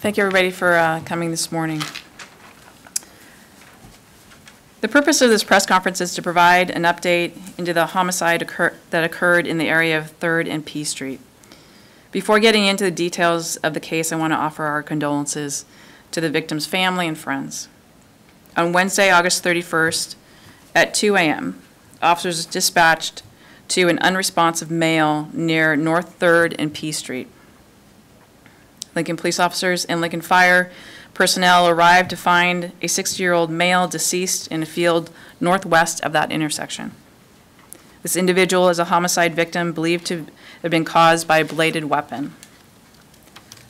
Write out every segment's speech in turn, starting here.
Thank you, everybody, for coming this morning. The purpose of this press conference is to provide an update into the homicide that occurred in the area of 3rd and P Street. Before getting into the details of the case, I want to offer our condolences to the victim's family and friends. On Wednesday, August 31st, at 2 a.m., officers dispatched to an unresponsive male near North 3rd and P Street. Lincoln police officers and Lincoln Fire personnel arrived to find a 60-year-old male deceased in a field northwest of that intersection. This individual is a homicide victim believed to have been caused by a bladed weapon.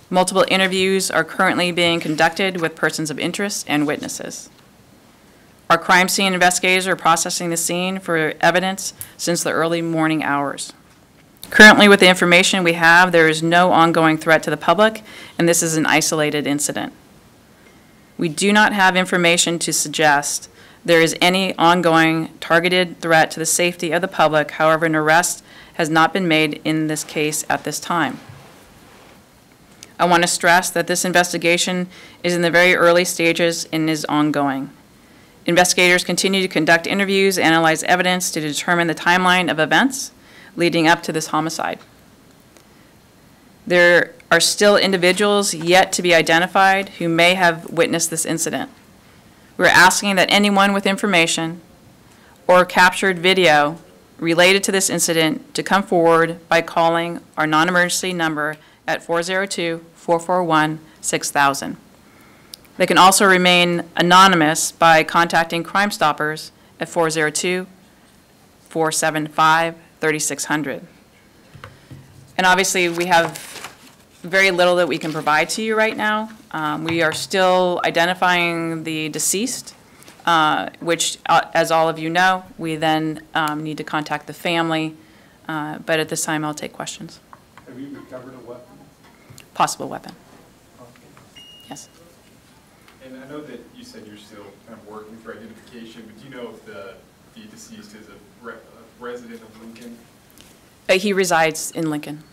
Multiple interviews are currently being conducted with persons of interest and witnesses. Our crime scene investigators are processing the scene for evidence since the early morning hours. Currently, with the information we have, there is no ongoing threat to the public, and this is an isolated incident. We do not have information to suggest there is any ongoing targeted threat to the safety of the public. However, an arrest has not been made in this case at this time. I want to stress that this investigation is in the very early stages and is ongoing. Investigators continue to conduct interviews, analyze evidence to determine the timeline of events leading up to this homicide. There are still individuals yet to be identified who may have witnessed this incident. We're asking that anyone with information or captured video related to this incident to come forward by calling our non-emergency number at 402-441-6000. They can also remain anonymous by contacting Crime Stoppers at 402-475-3600. And obviously, we have very little that we can provide to you right now. We are still identifying the deceased, which, as all of you know, we then need to contact the family. But at this time, I'll take questions. Have you recovered a weapon? Possible weapon. Okay. Yes. And I know that you said you're still kind of working for identification, but do you know if the deceased is a resident of Lincoln? He resides in Lincoln.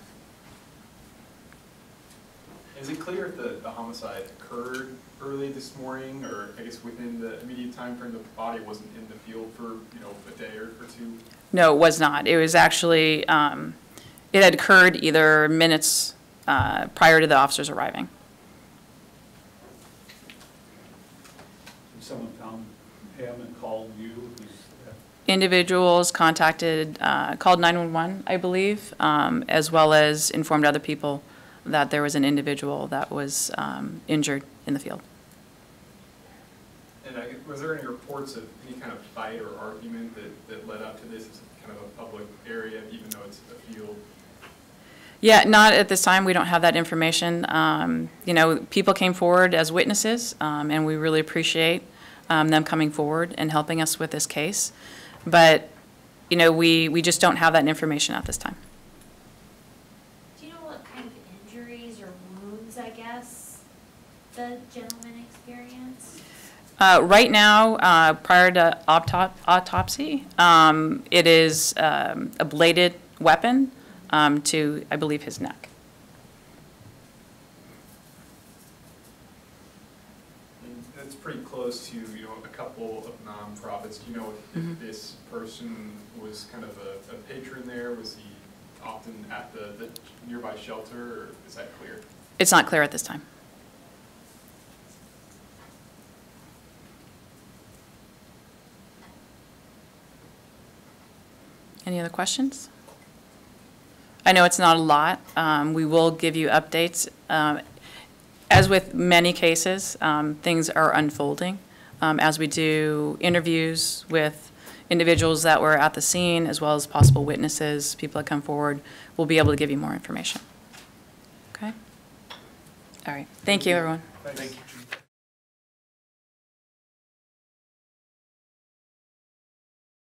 Is it clear if the homicide occurred early this morning, or I guess within the immediate time frame, the body wasn't in the field for a day or two? No, it was not. It was actually, it had occurred either minutes prior to the officers arriving. Someone found him and called you? Individuals contacted, called 911, I believe, as well as informed other people that there was an individual that was injured in the field. And was there any reports of any kind of fight or argument that led up to this? It's kind of a public area, even though it's a field. Yeah, not at this time. We don't have that information. People came forward as witnesses, and we really appreciate them coming forward and helping us with this case. But, we just don't have that information at this time. Do you know what kind of injuries or wounds, I guess, the gentleman experienced? Right now, prior to autopsy, it is a bladed weapon to, I believe, his neck. And that's pretty close to, a couple of nonprofits. Do you know if this person was kind of a patron there? Was he often at the nearby shelter, or is that clear? It's not clear at this time. Any other questions? I know it's not a lot. We will give you updates. As with many cases, things are unfolding. As we do interviews with individuals that were at the scene, as well as possible witnesses, people that come forward, we'll be able to give you more information. Okay? All right. Thank you, everyone. Thank you.